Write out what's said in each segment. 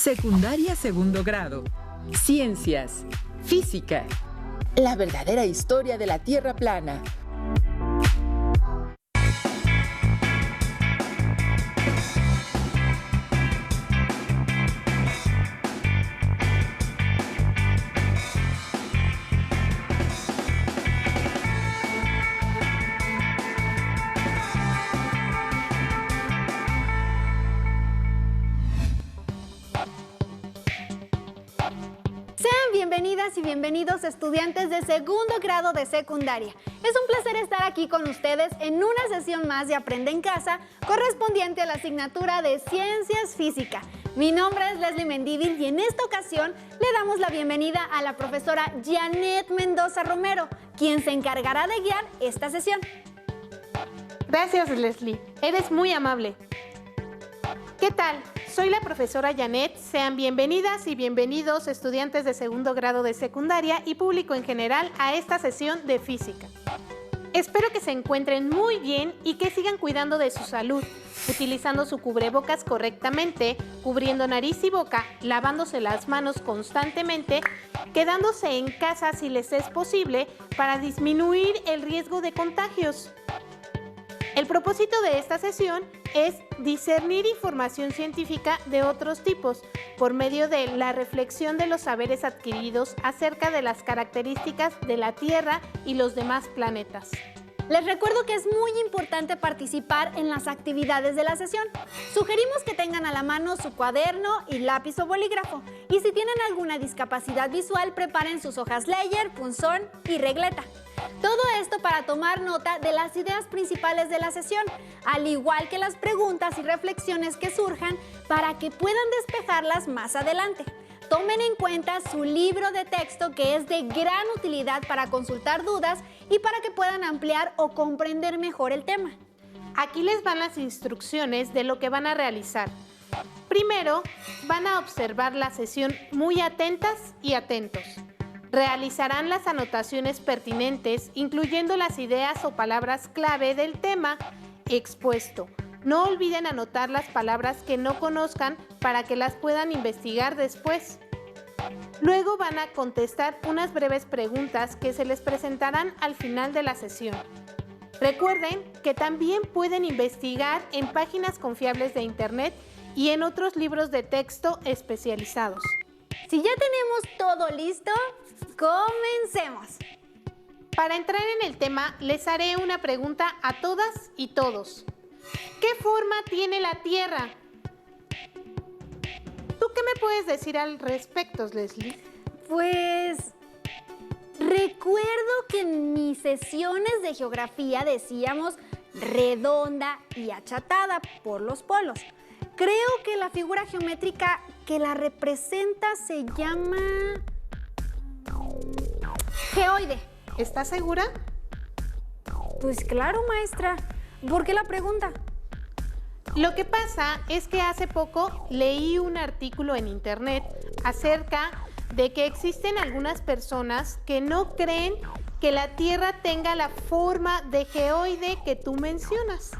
Secundaria segundo grado. Ciencias. Física. La verdadera historia de la Tierra plana. Bienvenidas y bienvenidos estudiantes de segundo grado de secundaria. Es un placer estar aquí con ustedes en una sesión más de Aprende en Casa correspondiente a la asignatura de Ciencias Física. Mi nombre es Leslie Mendívil y en esta ocasión le damos la bienvenida a la profesora Janet Mendoza Romero, quien se encargará de guiar esta sesión. Gracias, Leslie. Eres muy amable. ¿Qué tal? Soy la profesora Janet. Sean bienvenidas y bienvenidos estudiantes de segundo grado de secundaria y público en general a esta sesión de física. Espero que se encuentren muy bien y que sigan cuidando de su salud, utilizando su cubrebocas correctamente, cubriendo nariz y boca, lavándose las manos constantemente, quedándose en casa si les es posible para disminuir el riesgo de contagios. El propósito de esta sesión es discernir información científica de otros tipos por medio de la reflexión de los saberes adquiridos acerca de las características de la Tierra y los demás planetas. Les recuerdo que es muy importante participar en las actividades de la sesión. Sugerimos que tengan a la mano su cuaderno y lápiz o bolígrafo. Y si tienen alguna discapacidad visual, preparen sus hojas Leyer, punzón y regleta. Todo esto para tomar nota de las ideas principales de la sesión, al igual que las preguntas y reflexiones que surjan para que puedan despejarlas más adelante. Tomen en cuenta su libro de texto, que es de gran utilidad para consultar dudas y para que puedan ampliar o comprender mejor el tema. Aquí les van las instrucciones de lo que van a realizar. Primero, van a observar la sesión muy atentas y atentos. Realizarán las anotaciones pertinentes, incluyendo las ideas o palabras clave del tema expuesto. No olviden anotar las palabras que no conozcan para que las puedan investigar después. Luego van a contestar unas breves preguntas que se les presentarán al final de la sesión. Recuerden que también pueden investigar en páginas confiables de Internet y en otros libros de texto especializados. Si ya tenemos todo listo, comencemos. Para entrar en el tema, les haré una pregunta a todas y todos. ¿Qué forma tiene la Tierra? ¿Tú qué me puedes decir al respecto, Leslie? Pues recuerdo que en mis sesiones de geografía decíamos redonda y achatada por los polos. Creo que la figura geométrica que la representa se llama geoide. ¿Estás segura? Pues claro, maestra. ¿Por qué la pregunta? Lo que pasa es que hace poco leí un artículo en Internet acerca de que existen algunas personas que no creen que la Tierra tenga la forma de geoide que tú mencionas.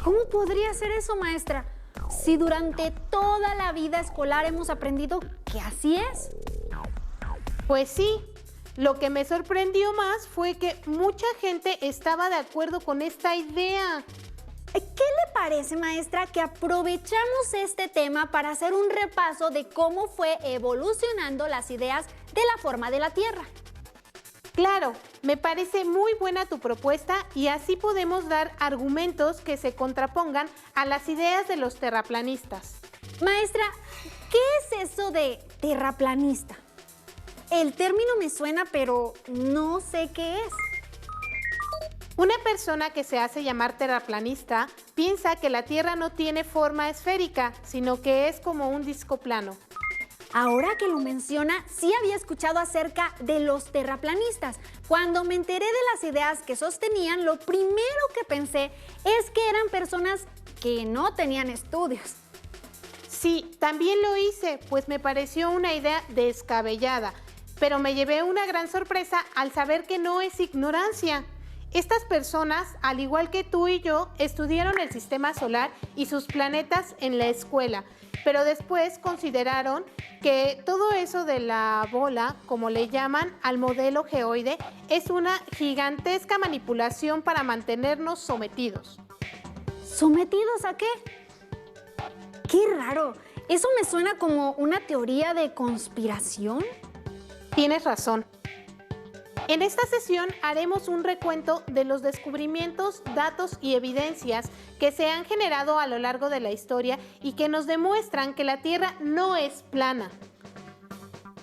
¿Cómo podría ser eso, maestra? Si durante toda la vida escolar hemos aprendido que así es. Pues sí, lo que me sorprendió más fue que mucha gente estaba de acuerdo con esta idea. ¿Qué le parece, maestra, que aprovechamos este tema para hacer un repaso de cómo fue evolucionando las ideas de la forma de la Tierra? Claro, me parece muy buena tu propuesta y así podemos dar argumentos que se contrapongan a las ideas de los terraplanistas. Maestra, ¿qué es eso de terraplanista? El término me suena, pero no sé qué es. Una persona que se hace llamar terraplanista piensa que la Tierra no tiene forma esférica, sino que es como un disco plano. Ahora que lo menciona, sí había escuchado acerca de los terraplanistas. Cuando me enteré de las ideas que sostenían, lo primero que pensé es que eran personas que no tenían estudios. Sí, también lo hice, pues me pareció una idea descabellada, pero me llevé una gran sorpresa al saber que no es ignorancia. Estas personas, al igual que tú y yo, estudiaron el sistema solar y sus planetas en la escuela, pero después consideraron que todo eso de la bola, como le llaman al modelo geoide, es una gigantesca manipulación para mantenernos sometidos. ¿Sometidos a qué? ¡Qué raro! Eso me suena como una teoría de conspiración. Tienes razón. En esta sesión haremos un recuento de los descubrimientos, datos y evidencias que se han generado a lo largo de la historia y que nos demuestran que la Tierra no es plana.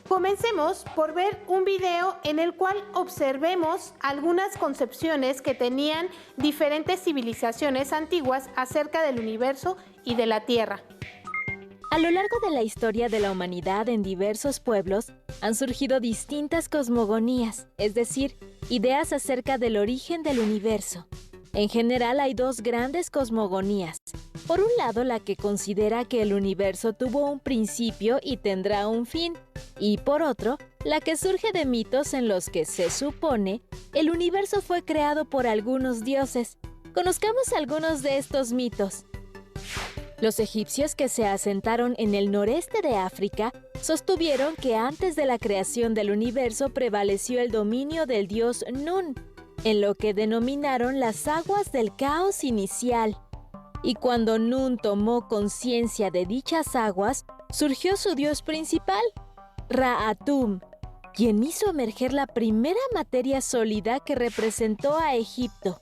Comencemos por ver un video en el cual observemos algunas concepciones que tenían diferentes civilizaciones antiguas acerca del universo y de la Tierra. A lo largo de la historia de la humanidad en diversos pueblos han surgido distintas cosmogonías, es decir, ideas acerca del origen del universo. En general hay dos grandes cosmogonías. Por un lado, la que considera que el universo tuvo un principio y tendrá un fin, y por otro, la que surge de mitos en los que se supone el universo fue creado por algunos dioses. Conozcamos algunos de estos mitos. Los egipcios que se asentaron en el noreste de África sostuvieron que antes de la creación del universo prevaleció el dominio del dios Nun, en lo que denominaron las aguas del caos inicial. Y cuando Nun tomó conciencia de dichas aguas, surgió su dios principal, Ra-Atum, quien hizo emerger la primera materia sólida que representó a Egipto.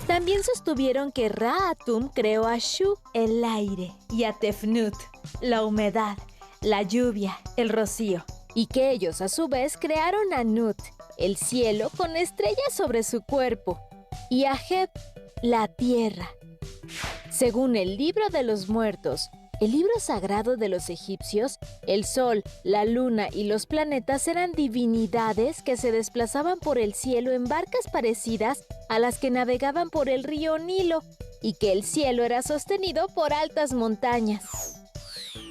También sostuvieron que Ra-Atum creó a Shu, el aire, y a Tefnut, la humedad, la lluvia, el rocío, y que ellos a su vez crearon a Nut, el cielo con estrellas sobre su cuerpo, y a Heb, la tierra. Según el Libro de los Muertos, el libro sagrado de los egipcios, el sol, la luna y los planetas eran divinidades que se desplazaban por el cielo en barcas parecidas a las que navegaban por el río Nilo, y que el cielo era sostenido por altas montañas.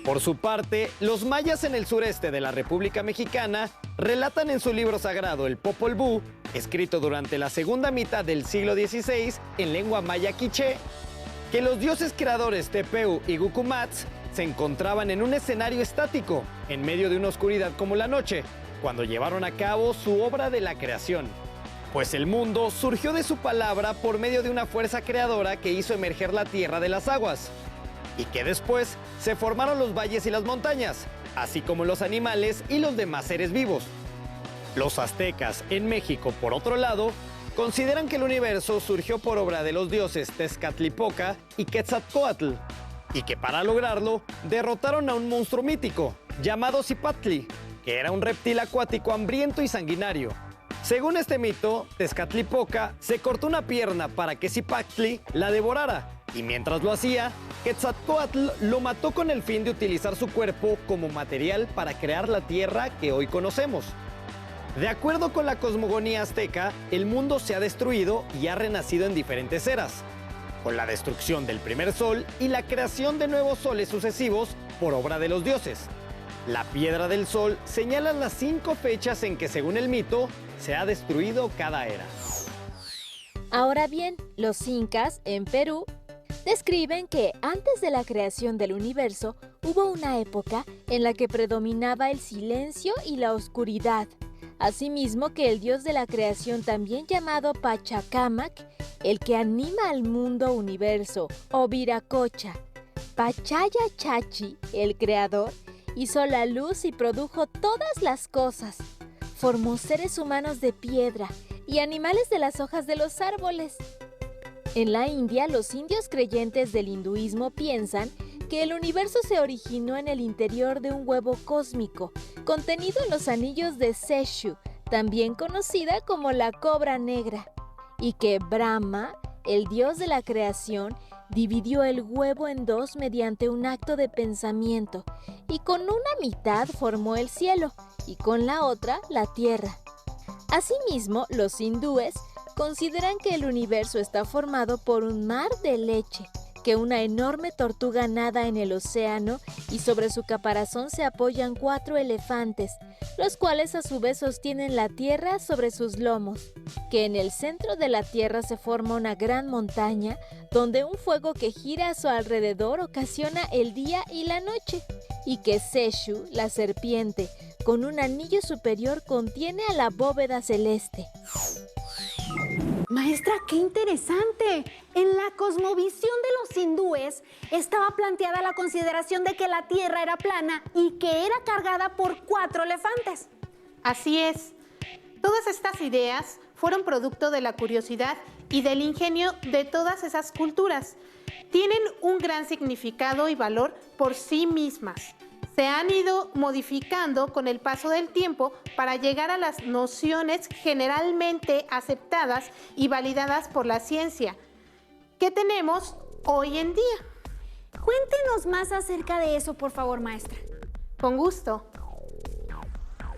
Por su parte, los mayas en el sureste de la República Mexicana relatan en su libro sagrado, el Popol Vuh, escrito durante la segunda mitad del siglo XVI en lengua maya quiché, que los dioses creadores Tepeu y Gucumatz se encontraban en un escenario estático, en medio de una oscuridad como la noche, cuando llevaron a cabo su obra de la creación. Pues el mundo surgió de su palabra por medio de una fuerza creadora que hizo emerger la tierra de las aguas, y que después se formaron los valles y las montañas, así como los animales y los demás seres vivos. Los aztecas en México, por otro lado, consideran que el universo surgió por obra de los dioses Tezcatlipoca y Quetzalcóatl, y que para lograrlo derrotaron a un monstruo mítico llamado Cipatli, que era un reptil acuático hambriento y sanguinario. Según este mito, Tezcatlipoca se cortó una pierna para que Cipatli la devorara, y mientras lo hacía, Quetzalcóatl lo mató con el fin de utilizar su cuerpo como material para crear la tierra que hoy conocemos. De acuerdo con la cosmogonía azteca, el mundo se ha destruido y ha renacido en diferentes eras, con la destrucción del primer sol y la creación de nuevos soles sucesivos por obra de los dioses. La piedra del sol señala las 5 fechas en que, según el mito, se ha destruido cada era. Ahora bien, los incas, en Perú, describen que antes de la creación del universo hubo una época en la que predominaba el silencio y la oscuridad. Asimismo que el dios de la creación, también llamado Pachacamac, el que anima al mundo universo, o Viracocha, Pachaya Chachi, el creador, hizo la luz y produjo todas las cosas. Formó seres humanos de piedra y animales de las hojas de los árboles. En la India, los indios creyentes del hinduismo piensan que el universo se originó en el interior de un huevo cósmico, contenido en los anillos de Seshu, también conocida como la cobra negra, y que Brahma, el dios de la creación, dividió el huevo en 2 mediante un acto de pensamiento, y con una mitad formó el cielo, y con la otra la tierra. Asimismo, los hindúes consideran que el universo está formado por un mar de leche, que una enorme tortuga nada en el océano y sobre su caparazón se apoyan 4 elefantes, los cuales a su vez sostienen la tierra sobre sus lomos, que en el centro de la tierra se forma una gran montaña donde un fuego que gira a su alrededor ocasiona el día y la noche, y que Seshu, la serpiente, con un anillo superior contiene a la bóveda celeste. Maestra, qué interesante. En la cosmovisión de los hindúes estaba planteada la consideración de que la tierra era plana y que era cargada por 4 elefantes. Así es. Todas estas ideas fueron producto de la curiosidad y del ingenio de todas esas culturas. Tienen un gran significado y valor por sí mismas. Se han ido modificando con el paso del tiempo para llegar a las nociones generalmente aceptadas y validadas por la ciencia que tenemos hoy en día. Cuéntenos más acerca de eso, por favor, maestra. Con gusto.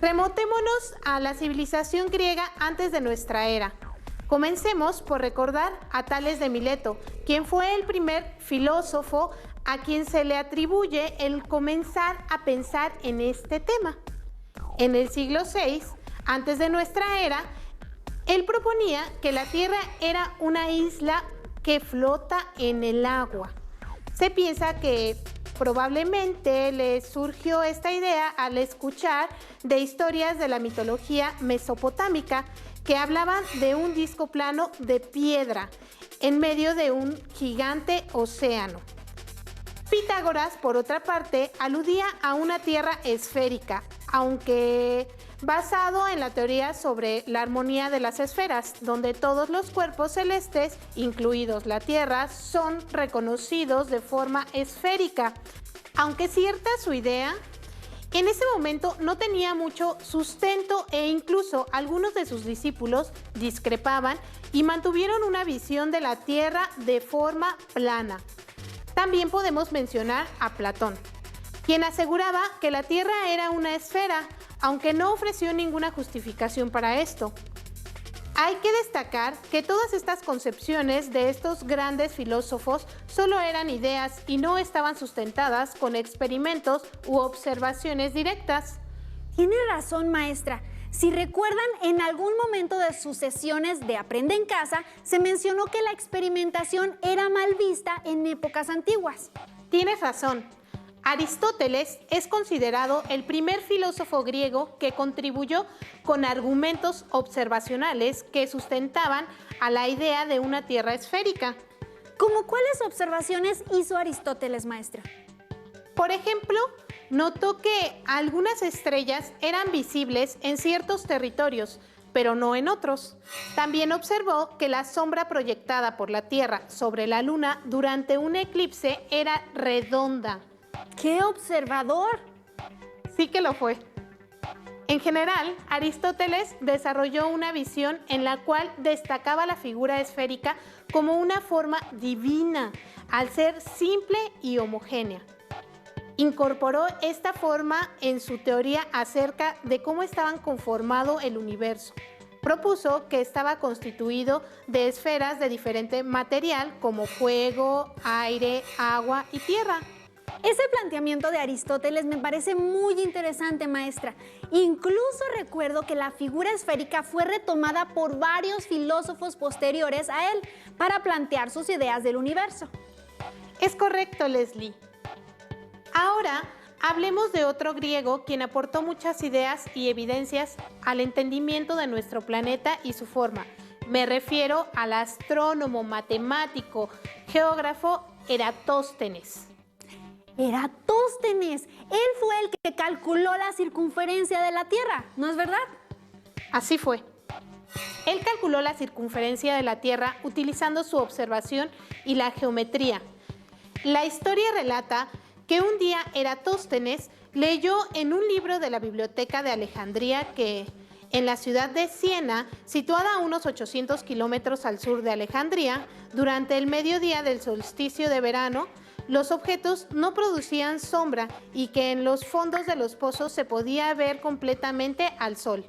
Remontémonos a la civilización griega antes de nuestra era. Comencemos por recordar a Tales de Mileto, quien fue el primer filósofo a quien se le atribuye el comenzar a pensar en este tema. En el siglo VI, antes de nuestra era, él proponía que la Tierra era una isla que flota en el agua. Se piensa que probablemente le surgió esta idea al escuchar de historias de la mitología mesopotámica que hablaban de un disco plano de piedra en medio de un gigante océano. Pitágoras, por otra parte, aludía a una tierra esférica, aunque basado en la teoría sobre la armonía de las esferas, donde todos los cuerpos celestes, incluidos la Tierra, son reconocidos de forma esférica. Aunque cierta su idea, en ese momento no tenía mucho sustento e incluso algunos de sus discípulos discrepaban y mantuvieron una visión de la Tierra de forma plana. También podemos mencionar a Platón, quien aseguraba que la Tierra era una esfera, aunque no ofreció ninguna justificación para esto. Hay que destacar que todas estas concepciones de estos grandes filósofos solo eran ideas y no estaban sustentadas con experimentos u observaciones directas. Tiene razón, maestra. Si recuerdan, en algún momento de sus sesiones de Aprende en Casa, se mencionó que la experimentación era mal vista en épocas antiguas. Tienes razón. Aristóteles es considerado el primer filósofo griego que contribuyó con argumentos observacionales que sustentaban a la idea de una tierra esférica. ¿Cómo cuáles observaciones hizo Aristóteles, maestra? Por ejemplo, notó que algunas estrellas eran visibles en ciertos territorios, pero no en otros. También observó que la sombra proyectada por la Tierra sobre la Luna durante un eclipse era redonda. ¡Qué observador! Sí que lo fue. En general, Aristóteles desarrolló una visión en la cual destacaba la figura esférica como una forma divina, al ser simple y homogénea. Incorporó esta forma en su teoría acerca de cómo estaba conformado el universo. Propuso que estaba constituido de esferas de diferente material como fuego, aire, agua y tierra. Ese planteamiento de Aristóteles me parece muy interesante, maestra. Incluso recuerdo que la figura esférica fue retomada por varios filósofos posteriores a él para plantear sus ideas del universo. Es correcto, Leslie. Ahora, hablemos de otro griego quien aportó muchas ideas y evidencias al entendimiento de nuestro planeta y su forma. Me refiero al astrónomo, matemático, geógrafo Eratóstenes. Eratóstenes, él fue el que calculó la circunferencia de la Tierra, ¿no es verdad? Así fue. Él calculó la circunferencia de la Tierra utilizando su observación y la geometría. La historia relata que un día Eratóstenes leyó en un libro de la Biblioteca de Alejandría que en la ciudad de Siena, situada a unos 800 kilómetros al sur de Alejandría, durante el mediodía del solsticio de verano, los objetos no producían sombra y que en los fondos de los pozos se podía ver completamente al sol.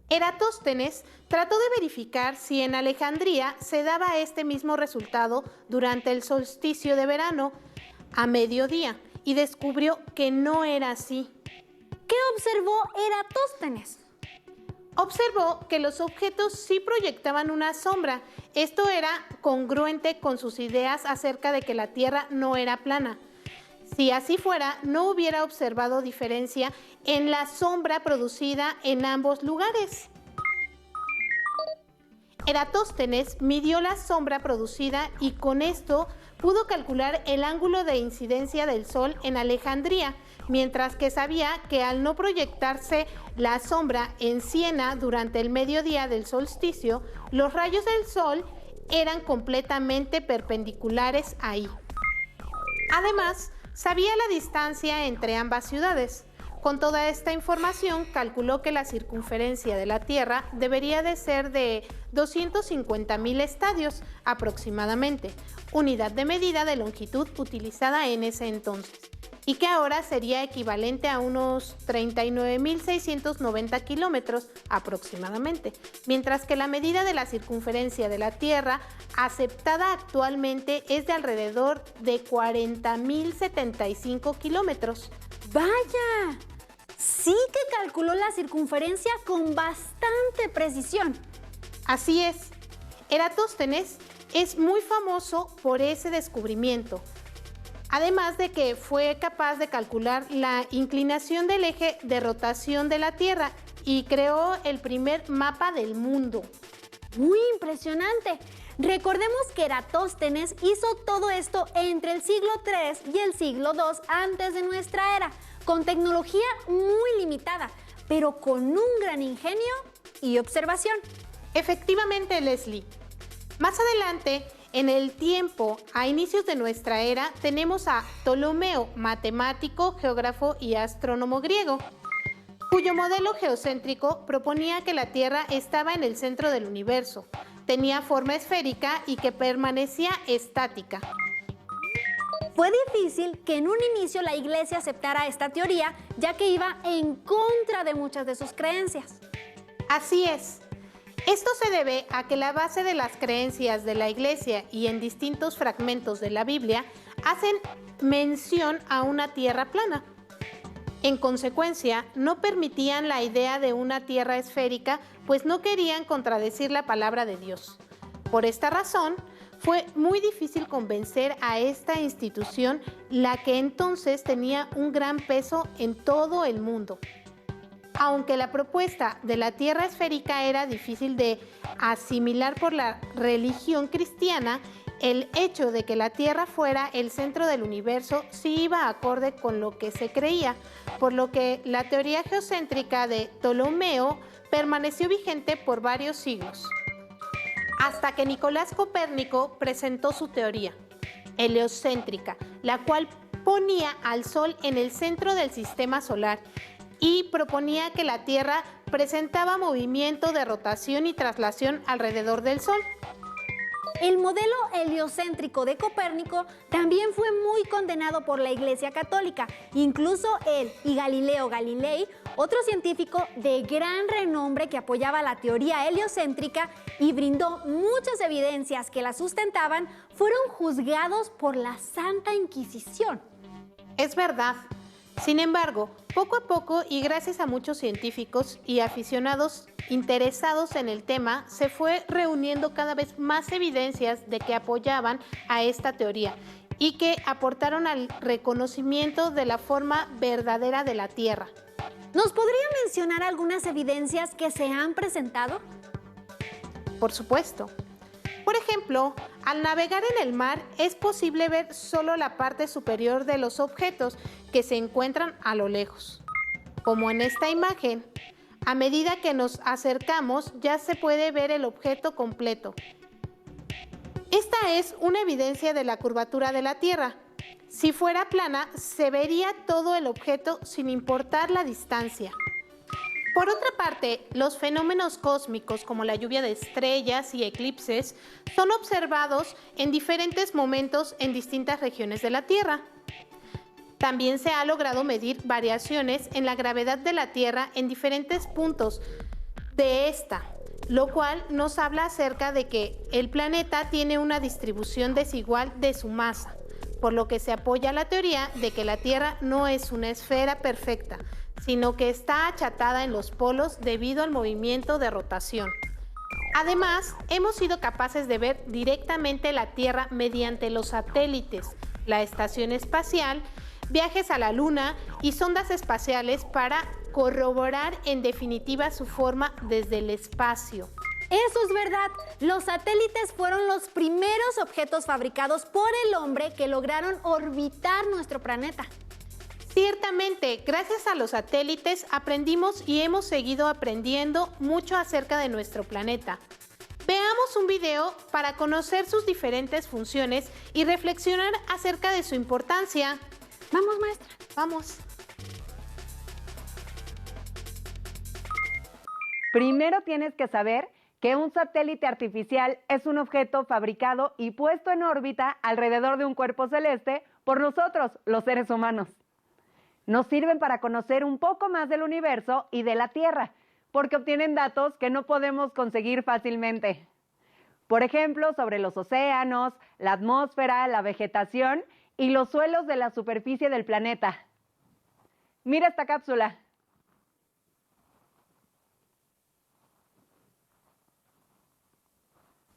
Eratóstenes trató de verificar si en Alejandría se daba este mismo resultado durante el solsticio de verano a mediodía y descubrió que no era así. ¿Qué observó Eratóstenes? Observó que los objetos sí proyectaban una sombra. Esto era congruente con sus ideas acerca de que la Tierra no era plana. Si así fuera, no hubiera observado diferencia en la sombra producida en ambos lugares. Eratóstenes midió la sombra producida y con esto pudo calcular el ángulo de incidencia del Sol en Alejandría, mientras que sabía que al no proyectarse la sombra en Siena durante el mediodía del solsticio, los rayos del Sol eran completamente perpendiculares ahí. Además, sabía la distancia entre ambas ciudades. Con toda esta información, calculó que la circunferencia de la Tierra debería de ser de 250.000 estadios aproximadamente, unidad de medida de longitud utilizada en ese entonces, y que ahora sería equivalente a unos 39.690 kilómetros aproximadamente, mientras que la medida de la circunferencia de la Tierra aceptada actualmente es de alrededor de 40.075 kilómetros. ¡Vaya! Sí que calculó la circunferencia con bastante precisión. Así es. Eratóstenes es muy famoso por ese descubrimiento. Además de que fue capaz de calcular la inclinación del eje de rotación de la Tierra y creó el primer mapa del mundo. ¡Muy impresionante! Recordemos que Eratóstenes hizo todo esto entre el siglo III y el siglo II antes de nuestra era, con tecnología muy limitada, pero con un gran ingenio y observación. Efectivamente, Leslie. Más adelante, en el tiempo, a inicios de nuestra era, tenemos a Ptolomeo, matemático, geógrafo y astrónomo griego, cuyo modelo geocéntrico proponía que la Tierra estaba en el centro del universo, tenía forma esférica y que permanecía estática. Fue difícil que en un inicio la Iglesia aceptara esta teoría, ya que iba en contra de muchas de sus creencias. Así es. Esto se debe a que la base de las creencias de la Iglesia y en distintos fragmentos de la Biblia hacen mención a una tierra plana. En consecuencia, no permitían la idea de una tierra esférica, pues no querían contradecir la palabra de Dios. Por esta razón, fue muy difícil convencer a esta institución, la que entonces tenía un gran peso en todo el mundo. Aunque la propuesta de la tierra esférica era difícil de asimilar por la religión cristiana, el hecho de que la Tierra fuera el centro del universo sí iba acorde con lo que se creía, por lo que la teoría geocéntrica de Ptolomeo permaneció vigente por varios siglos. Hasta que Nicolás Copérnico presentó su teoría, heliocéntrica, la cual ponía al Sol en el centro del sistema solar y proponía que la Tierra presentaba movimiento de rotación y traslación alrededor del Sol. El modelo heliocéntrico de Copérnico también fue muy condenado por la Iglesia Católica. Incluso él y Galileo Galilei, otro científico de gran renombre que apoyaba la teoría heliocéntrica y brindó muchas evidencias que la sustentaban, fueron juzgados por la Santa Inquisición. Es verdad. Sin embargo, poco a poco y gracias a muchos científicos y aficionados interesados en el tema, se fue reuniendo cada vez más evidencias de que apoyaban a esta teoría y que aportaron al reconocimiento de la forma verdadera de la Tierra. ¿Nos podría mencionar algunas evidencias que se han presentado? Por supuesto. Por ejemplo, al navegar en el mar es posible ver solo la parte superior de los objetos que se encuentran a lo lejos. Como en esta imagen, a medida que nos acercamos ya se puede ver el objeto completo. Esta es una evidencia de la curvatura de la Tierra. Si fuera plana, se vería todo el objeto sin importar la distancia. Por otra parte, los fenómenos cósmicos como la lluvia de estrellas y eclipses son observados en diferentes momentos en distintas regiones de la Tierra. También se ha logrado medir variaciones en la gravedad de la Tierra en diferentes puntos de esta, lo cual nos habla acerca de que el planeta tiene una distribución desigual de su masa, por lo que se apoya la teoría de que la Tierra no es una esfera perfecta, sino que está achatada en los polos debido al movimiento de rotación. Además, hemos sido capaces de ver directamente la Tierra mediante los satélites, la estación espacial, viajes a la Luna y sondas espaciales para corroborar en definitiva su forma desde el espacio. Eso es verdad. Los satélites fueron los primeros objetos fabricados por el hombre que lograron orbitar nuestro planeta. Ciertamente, gracias a los satélites aprendimos y hemos seguido aprendiendo mucho acerca de nuestro planeta. Veamos un video para conocer sus diferentes funciones y reflexionar acerca de su importancia. Vamos, maestra. Vamos. Primero tienes que saber que un satélite artificial es un objeto fabricado y puesto en órbita alrededor de un cuerpo celeste por nosotros, los seres humanos. Nos sirven para conocer un poco más del universo y de la Tierra, porque obtienen datos que no podemos conseguir fácilmente. Por ejemplo, sobre los océanos, la atmósfera, la vegetación y los suelos de la superficie del planeta. Mira esta cápsula.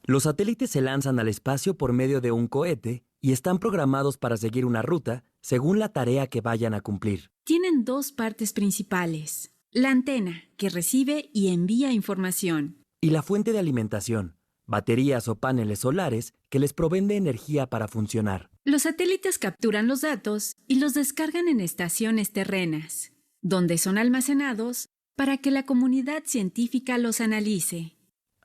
Los satélites se lanzan al espacio por medio de un cohete y están programados para seguir una ruta según la tarea que vayan a cumplir. Tienen dos partes principales: la antena, que recibe y envía información, Y la fuente de alimentación, baterías o paneles solares que les proveen de energía para funcionar. Los satélites capturan los datos y los descargan en estaciones terrenas, donde son almacenados para que la comunidad científica los analice.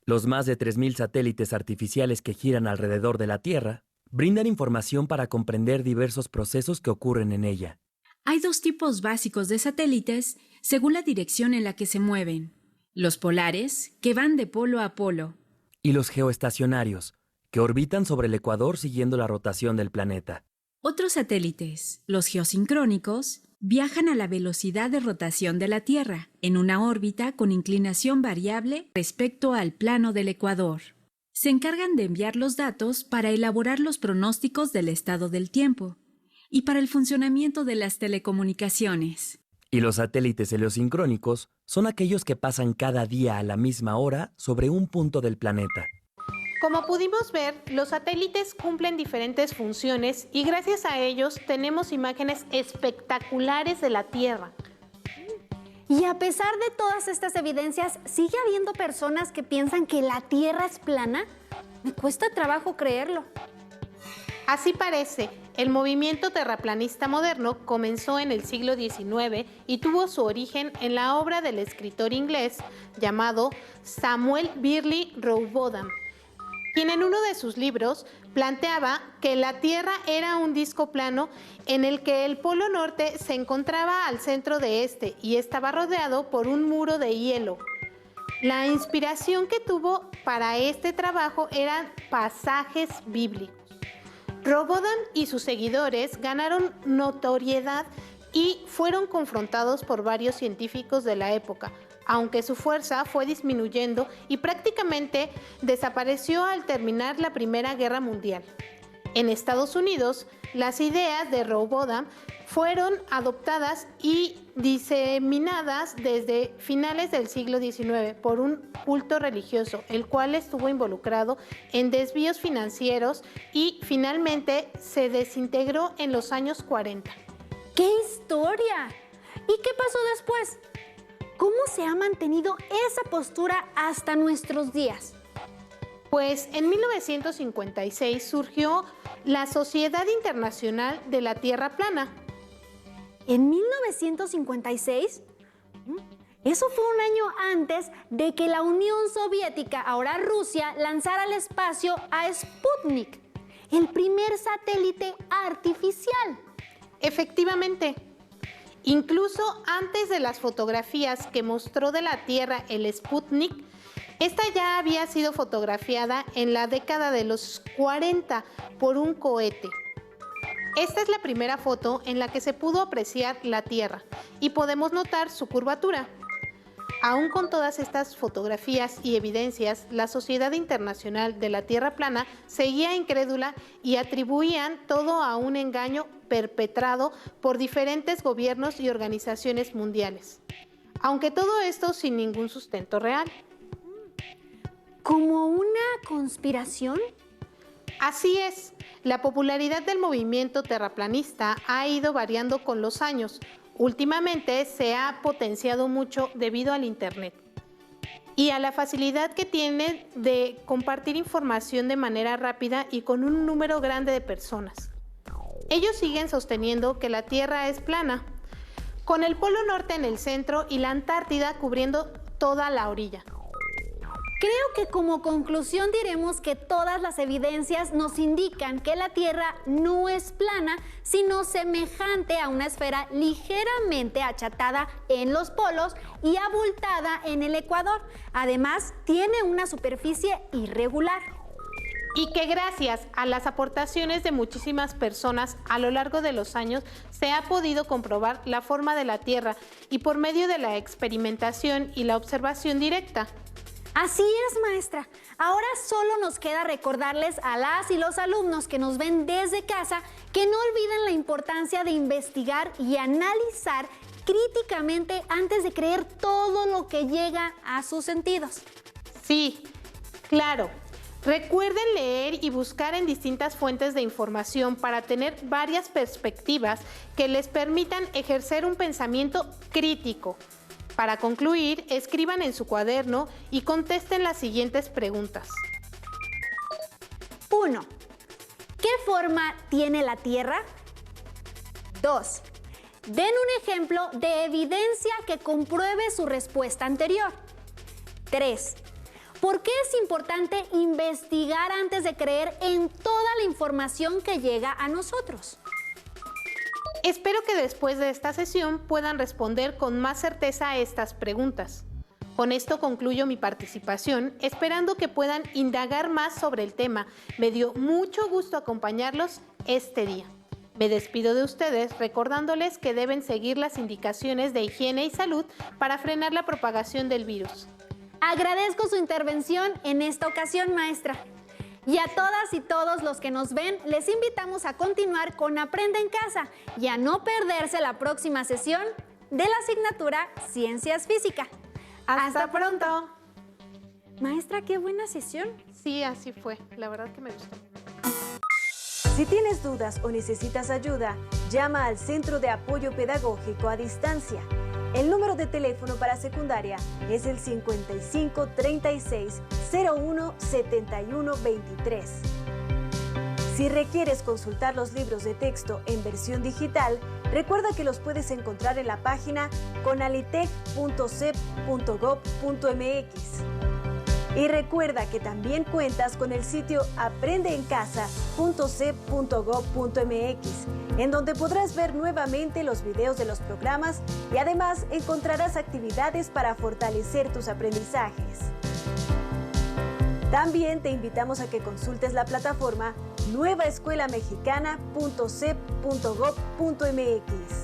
Los más de 3.000 satélites artificiales que giran alrededor de la Tierra brindan información para comprender diversos procesos que ocurren en ella. Hay dos tipos básicos de satélites según la dirección en la que se mueven: los polares, que van de polo a polo, Y los geoestacionarios, que orbitan sobre el ecuador siguiendo la rotación del planeta. Otros satélites, los geosincrónicos, viajan a la velocidad de rotación de la Tierra, en una órbita con inclinación variable respecto al plano del ecuador. Se encargan de enviar los datos para elaborar los pronósticos del estado del tiempo y para el funcionamiento de las telecomunicaciones. Y los satélites heliosincrónicos son aquellos que pasan cada día a la misma hora sobre un punto del planeta. Como pudimos ver, los satélites cumplen diferentes funciones y gracias a ellos tenemos imágenes espectaculares de la Tierra. Y a pesar de todas estas evidencias, ¿sigue habiendo personas que piensan que la Tierra es plana? Me cuesta trabajo creerlo. Así parece, el movimiento terraplanista moderno comenzó en el siglo XIX y tuvo su origen en la obra del escritor inglés llamado Samuel Birley Rowbotham, quien en uno de sus libros planteaba que la Tierra era un disco plano en el que el polo norte se encontraba al centro de este y estaba rodeado por un muro de hielo. La inspiración que tuvo para este trabajo eran pasajes bíblicos. Rowbotham y sus seguidores ganaron notoriedad y fueron confrontados por varios científicos de la época, aunque su fuerza fue disminuyendo y prácticamente desapareció al terminar la Primera Guerra Mundial. En Estados Unidos, las ideas de Rowbotham fueron adoptadas y diseminadas desde finales del siglo XIX por un culto religioso, el cual estuvo involucrado en desvíos financieros y finalmente se desintegró en los años 40. ¡Qué historia! ¿Y qué pasó después? ¿Cómo se ha mantenido esa postura hasta nuestros días? Pues en 1956 surgió la Sociedad Internacional de la Tierra Plana. ¿En 1956? Eso fue un año antes de que la Unión Soviética, ahora Rusia, lanzara al espacio a Sputnik, el primer satélite artificial. Efectivamente. Incluso antes de las fotografías que mostró de la Tierra el Sputnik, esta ya había sido fotografiada en la década de los 40 por un cohete. Esta es la primera foto en la que se pudo apreciar la Tierra y podemos notar su curvatura. Aún con todas estas fotografías y evidencias, la Sociedad Internacional de la Tierra Plana seguía incrédula y atribuían todo a un engaño perpetrado por diferentes gobiernos y organizaciones mundiales. Aunque todo esto sin ningún sustento real. ¿Como una conspiración? Así es, la popularidad del movimiento terraplanista ha ido variando con los años. Últimamente se ha potenciado mucho debido al Internet y a la facilidad que tiene de compartir información de manera rápida y con un número grande de personas. Ellos siguen sosteniendo que la Tierra es plana, con el Polo Norte en el centro y la Antártida cubriendo toda la orilla. Creo que como conclusión diremos que todas las evidencias nos indican que la Tierra no es plana, sino semejante a una esfera ligeramente achatada en los polos y abultada en el ecuador. Además, tiene una superficie irregular. Y que gracias a las aportaciones de muchísimas personas a lo largo de los años se ha podido comprobar la forma de la Tierra y por medio de la experimentación y la observación directa. Así es, maestra. Ahora solo nos queda recordarles a las y los alumnos que nos ven desde casa que no olviden la importancia de investigar y analizar críticamente antes de creer todo lo que llega a sus sentidos. Sí, claro. Recuerden leer y buscar en distintas fuentes de información para tener varias perspectivas que les permitan ejercer un pensamiento crítico. Para concluir, escriban en su cuaderno y contesten las siguientes preguntas. 1. ¿Qué forma tiene la Tierra? 2. Den un ejemplo de evidencia que compruebe su respuesta anterior. 3. ¿Por qué es importante investigar antes de creer en toda la información que llega a nosotros? Espero que después de esta sesión puedan responder con más certeza a estas preguntas. Con esto concluyo mi participación, esperando que puedan indagar más sobre el tema. Me dio mucho gusto acompañarlos este día. Me despido de ustedes recordándoles que deben seguir las indicaciones de higiene y salud para frenar la propagación del virus. Agradezco su intervención en esta ocasión, maestra. Y a todas y todos los que nos ven, les invitamos a continuar con Aprende en Casa y a no perderse la próxima sesión de la asignatura Ciencias Física. ¡Hasta pronto! Maestra, qué buena sesión. Sí, así fue. La verdad que me gustó. Si tienes dudas o necesitas ayuda, llama al Centro de Apoyo Pedagógico a Distancia. El número de teléfono para secundaria es el 55 36 01 71 23. Si requieres consultar los libros de texto en versión digital, recuerda que los puedes encontrar en la página conalitec.cep.gov.mx. Y recuerda que también cuentas con el sitio aprendeencasa.cep.gov.mx, en donde podrás ver nuevamente los videos de los programas y además encontrarás actividades para fortalecer tus aprendizajes. También te invitamos a que consultes la plataforma nuevaescuelamexicana.cep.gov.mx.